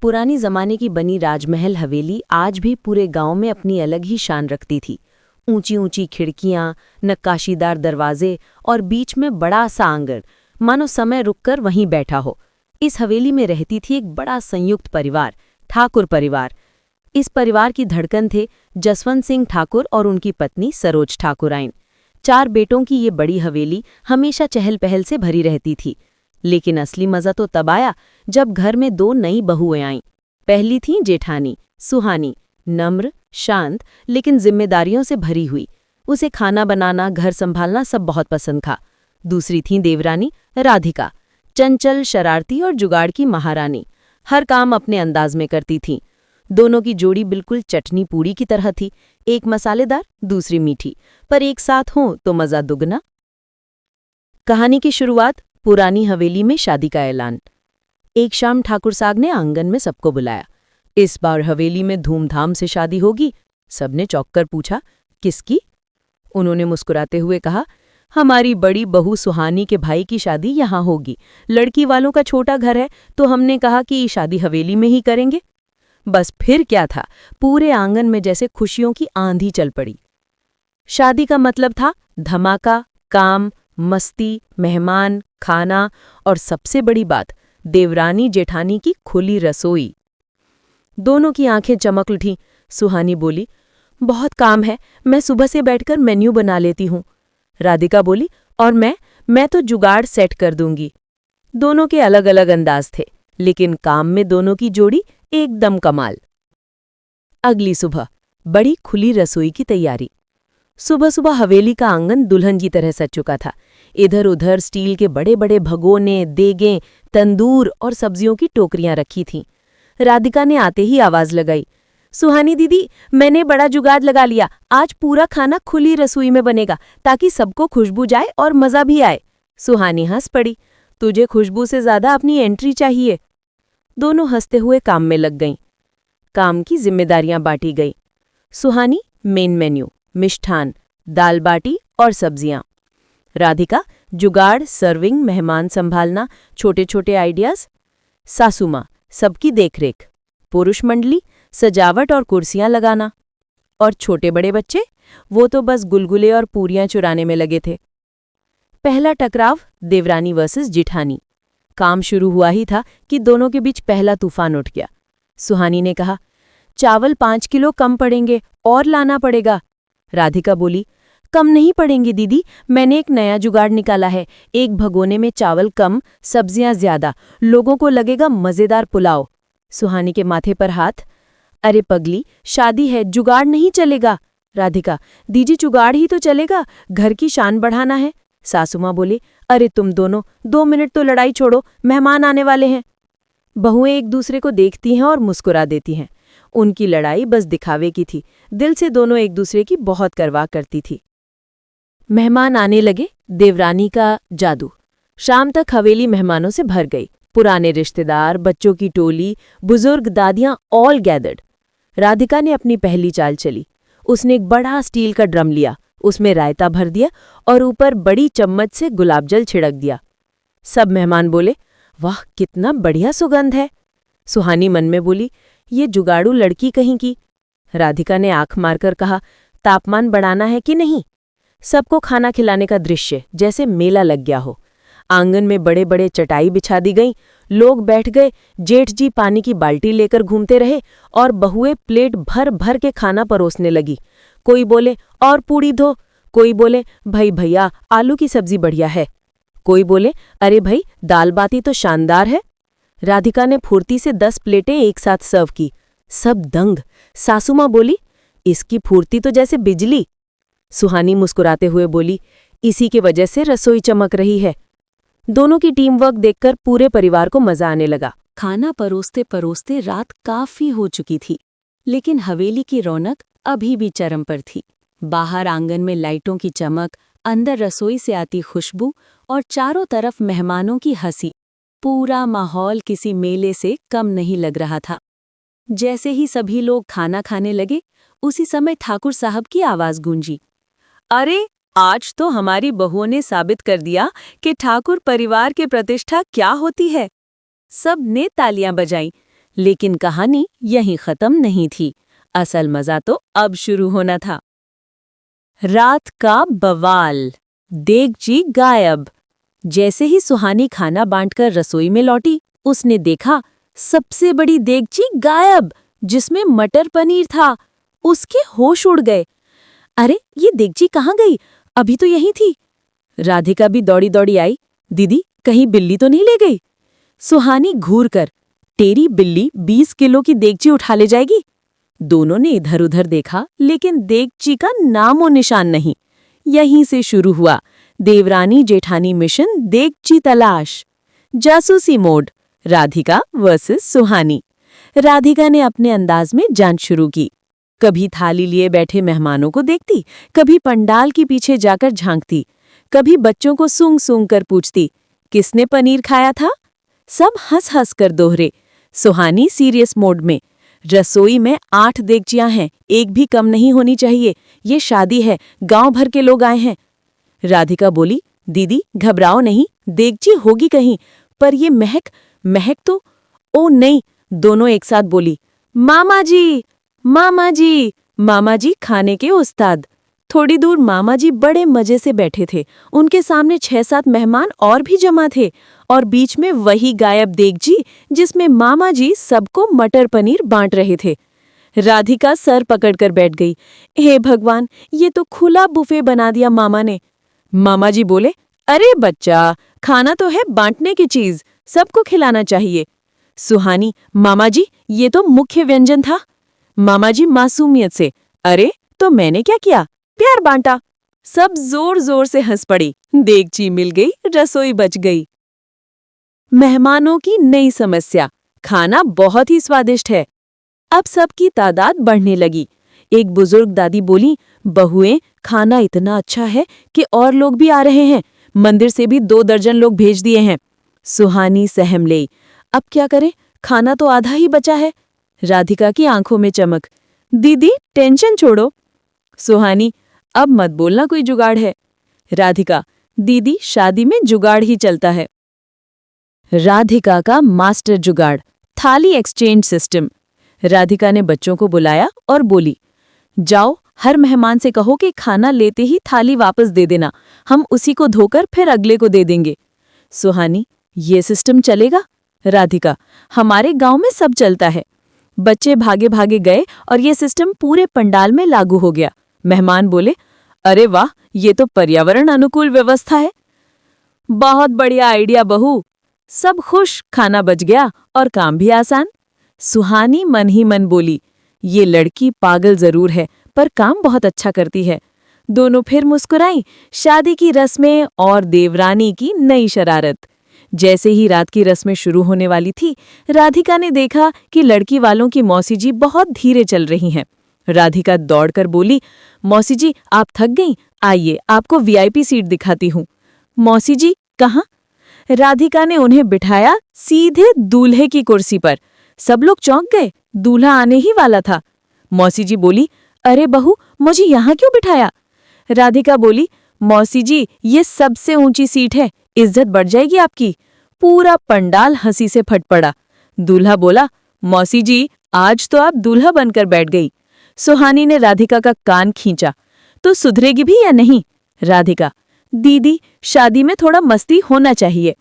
पुरानी जमाने की बनी राजमहल हवेली आज भी पूरे गांव में अपनी अलग ही शान रखती थी। ऊंची ऊंची खिड़कियां, नक्काशीदार दरवाजे और बीच में बड़ा सा आंगन, मानो समय रुककर वहीं बैठा हो। इस हवेली में रहती थी एक बड़ा संयुक्त परिवार, ठाकुर परिवार। इस परिवार की धड़कन थे जसवंत सिंह ठाकुर और उनकी पत्नी सरोज ठाकुराइन। 4 बेटों की ये बड़ी हवेली हमेशा चहल पहल से भरी रहती थी। लेकिन असली मजा तो तब आया जब घर में 2 नई बहुएं आईं। पहली थी जेठानी, सुहानी, नम्र, शांत लेकिन जिम्मेदारियों से भरी हुई। उसे खाना बनाना, घर संभालना सब बहुत पसंद था। दूसरी थी देवरानी, राधिका, चंचल, शरारती और जुगाड़ की महारानी। हर काम अपने अंदाज में करती थीं। दोनों की जोड़ी बिल्कुल चटनी पूड़ी की तरह थी, एक मसालेदार, दूसरी मीठी, पर एक साथ हों तो मजा दुगना। कहानी की शुरुआत पुरानी हवेली में शादी का ऐलान। एक शाम ठाकुर साहब ने आंगन में सबको बुलाया। इस बार हवेली में धूमधाम से शादी होगी। सबने चौंक कर पूछा, किसकी? उन्होंने मुस्कुराते हुए कहा, हमारी बड़ी बहू सुहानी के भाई की शादी यहाँ होगी। लड़की वालों का छोटा घर है तो हमने कहा कि शादी हवेली में ही करेंगे। बस फिर क्या था, पूरे आंगन में जैसे खुशियों की आंधी चल पड़ी। शादी का मतलब था धमाका, काम, मस्ती, मेहमान, खाना और सबसे बड़ी बात, देवरानी जेठानी की खुली रसोई। दोनों की आंखें चमक उठीं। सुहानी बोली, बहुत काम है, मैं सुबह से बैठकर मेन्यू बना लेती हूँ। राधिका बोली, और मैं तो जुगाड़ सेट कर दूंगी। दोनों के अलग अलग अंदाज थे, लेकिन काम में दोनों की जोड़ी एकदम कमाल। अगली सुबह बड़ी खुली रसोई की तैयारी। सुबह सुबह हवेली का आंगन दुल्हन की तरह सज चुका था। इधर उधर स्टील के बड़े बड़े भगोने, देगें, तंदूर और सब्जियों की टोकरियां रखी थीं। राधिका ने आते ही आवाज लगाई, सुहानी दीदी, मैंने बड़ा जुगाड़ लगा लिया। आज पूरा खाना खुली रसोई में बनेगा ताकि सबको खुशबू जाए और मजा भी आए। सुहानी हंस पड़ी, तुझे खुशबू से ज्यादा अपनी एंट्री चाहिए। दोनों हंसते हुए काम में लग गईं। काम की जिम्मेदारियां बांटी गई। सुहानी मेन मेन्यू, मिष्ठान, दाल बाटी और सब्जियां। राधिका जुगाड़, सर्विंग, मेहमान संभालना, छोटे छोटे आइडियाज। सासू माँ सबकी देखरेख। पुरुष मंडली सजावट और कुर्सियां लगाना। और छोटे बड़े बच्चे, वो तो बस गुलगुले और पूरियां चुराने में लगे थे। पहला टकराव देवरानी वर्सेस जिठानी। काम शुरू हुआ ही था कि दोनों के बीच पहला तूफान उठ गया। सुहानी ने कहा, चावल 5 किलो कम पड़ेंगे और लाना पड़ेगा। राधिका बोली, कम नहीं पड़ेंगे दीदी, मैंने एक नया जुगाड़ निकाला है। एक भगोने में चावल कम, सब्जियां ज्यादा, लोगों को लगेगा मजेदार पुलाव। सुहानी के माथे पर हाथ, अरे पगली, शादी है, जुगाड़ नहीं चलेगा। राधिका, दीजी जुगाड़ ही तो चलेगा, घर की शान बढ़ाना है। सासुमाँ बोले, अरे तुम दोनों 2 मिनट तो लड़ाई छोड़ो, मेहमान आने वाले हैं। बहुएं एक दूसरे को देखती हैं और मुस्कुरा देती हैं। उनकी लड़ाई बस दिखावे की थी, दिल से दोनों एक दूसरे की बहुत करवा करती थी। मेहमान आने लगे, देवरानी का जादू। शाम तक हवेली मेहमानों से भर गई। पुराने रिश्तेदार, बच्चों की टोली, बुजुर्ग, दादियां, ऑल गैदर्ड। राधिका ने अपनी पहली चाल चली। उसने एक बड़ा स्टील का ड्रम लिया, उसमें रायता भर दिया और ऊपर बड़ी चम्मच से गुलाबजल छिड़क दिया। सब मेहमान बोले, वाह कितना बढ़िया सुगंध है। सुहानी मन में बोली, ये जुगाड़ू लड़की कहीं की। राधिका ने आंख मारकर कहा, तापमान बढ़ाना है कि नहीं। सबको खाना खिलाने का दृश्य जैसे मेला लग गया हो। आंगन में बड़े बड़े चटाई बिछा दी गई, लोग बैठ गए। जेठ जी पानी की बाल्टी लेकर घूमते रहे और बहुएं प्लेट भर भर के खाना परोसने लगी। कोई बोले, और पूड़ी दो। कोई बोले, भाई भैया आलू की सब्जी बढ़िया है। कोई बोले, अरे भाई दाल बाटी तो शानदार है। राधिका ने फुर्ती से 10 प्लेटें एक साथ सर्व की। सब दंग। सासू माँ बोली, इसकी फुर्ती तो जैसे बिजली। सुहानी मुस्कुराते हुए बोली, इसी की वजह से रसोई चमक रही है। दोनों की टीम वर्क देखकर पूरे परिवार को मजा आने लगा। खाना परोसते परोसते रात काफी हो चुकी थी, लेकिन हवेली की रौनक अभी भी चरम पर थी। बाहर आंगन में लाइटों की चमक, अंदर रसोई से आती खुशबू और चारों तरफ मेहमानों की हंसी। पूरा माहौल किसी मेले से कम नहीं लग रहा था। जैसे ही सभी लोग खाना खाने लगे, उसी समय ठाकुर साहब की आवाज गूंजी, अरे आज तो हमारी बहुओं ने साबित कर दिया कि ठाकुर परिवार की प्रतिष्ठा क्या होती है। सब ने तालियां बजाईं, लेकिन कहानी यहीं खत्म नहीं थी। असल मजा तो अब शुरू होना था। रात का बवाल। देगची गायब। जैसे ही सुहानी खाना बांटकर रसोई में लौटी, उसने देखा सबसे बड़ी देगची गायब, जिसमें मटर पनीर था। उसके होश उड़ गए। अरे, ये देगची कहाँ गई? अभी तो यही थी। राधिका भी दौड़ी दौड़ी आई। दीदी, कहीं बिल्ली तो नहीं ले गई? सुहानी घूर कर, तेरी बिल्ली 20 किलो की देगची उठा ले जाएगी? दोनों ने इधर उधर देखा, लेकिन देगची का नामो निशान नहीं। यहीं से शुरू हुआ देवरानी जेठानी मिशन देगची तलाश। जासूसी मोड। राधिका वर्सेस सुहानी। राधिका ने अपने अंदाज में जांच शुरू की। कभी थाली लिए बैठे मेहमानों को देखती, कभी पंडाल के पीछे जाकर झांकती, कभी बच्चों को सूंघ सूंघ कर पूछती, किसने पनीर खाया था? सब हंस हंस कर दोहरे। सुहानी सीरियस मोड में। रसोई में 8 देगचियां हैं, एक भी कम नहीं होनी चाहिए। ये शादी है, गांव भर के लोग आए हैं। राधिका बोली, दीदी घबराओ नहीं, देगची होगी कहीं, पर ये महक महक तो। ओ नहीं, दोनों एक साथ बोली, मामा जी, मामा जी। मामा जी खाने के उस्ताद। थोड़ी दूर मामा जी बड़े मजे से बैठे थे। उनके सामने 6-7 मेहमान और भी जमा थे, और बीच में वही गायब देगची जिसमें मामा जी सबको मटर पनीर बांट रहे थे। राधिका सर पकड़कर बैठ गई। हे भगवान, ये तो खुला बुफे बना दिया मामा ने। मामा जी बोले, अरे बच्चा, खाना तो है बांटने की चीज, सबको खिलाना चाहिए। सुहानी, मामा जी, ये तो मुख्य व्यंजन था। मामा जी मासूमियत से, अरे तो मैंने क्या किया, प्यार बांटा। सब जोर जोर से हंस पड़ी। देगची मिल गई, रसोई बच गई। मेहमानों की नई समस्या। खाना बहुत ही स्वादिष्ट है। अब सबकी तादाद बढ़ने लगी। एक बुजुर्ग दादी बोली, बहुएं, खाना इतना अच्छा है कि और लोग भी आ रहे हैं। मंदिर से भी 2 दर्जन लोग भेज दिए हैं। सुहानी सहम ले, अब क्या करें, खाना तो आधा ही बचा है। राधिका की आंखों में चमक, दीदी टेंशन छोड़ो। सुहानी, अब मत बोलना कोई जुगाड़ है। राधिका, दीदी शादी में जुगाड़ ही चलता है। राधिका का मास्टर जुगाड़, थाली एक्सचेंज सिस्टम। राधिका ने बच्चों को बुलाया और बोली, जाओ, हर मेहमान से कहो कि खाना लेते ही थाली वापस दे देना, हम उसी को धोकर फिर अगले को दे देंगे। सुहानी, ये सिस्टम चलेगा? राधिका, हमारे गांव में सब चलता है। बच्चे भागे भागे गए और ये सिस्टम पूरे पंडाल में लागू हो गया। मेहमान बोले, अरे वाह, ये तो पर्यावरण अनुकूल व्यवस्था है। बहुत बढ़िया आइडिया बहू। सब खुश, खाना बच गया और काम भी आसान। सुहानी मन ही मन बोली, ये लड़की पागल जरूर है, पर काम बहुत अच्छा करती है। दोनों फिर मुस्कुराईं। शादी की रस्में और देवरानी की नई शरारत। जैसे ही रात की रस्में शुरू होने वाली थी, राधिका ने देखा कि लड़की वालों की मौसी जी बहुत धीरे चल रही हैं। राधिका दौड़कर बोली, मौसी जी आप थक गईं, आइए आपको वीआईपी सीट दिखाती हूँ। मौसी जी कहाँ? राधिका ने उन्हें बिठाया सीधे दूल्हे की कुर्सी पर। सब लोग चौंक गए, दूल्हा आने ही वाला था। मौसी जी बोली, अरे बहू, मुझे यहाँ क्यों बिठाया? राधिका बोली, मौसी जी ये सबसे ऊंची सीट है, इज्जत बढ़ जाएगी आपकी। पूरा पंडाल हंसी से फट पड़ा। दूल्हा बोला, मौसी जी आज तो आप दूल्हा बनकर बैठ गई। सुहानी ने राधिका का कान खींचा, तो सुधरेगी भी या नहीं? राधिका, दीदी शादी में थोड़ा मस्ती होना चाहिए।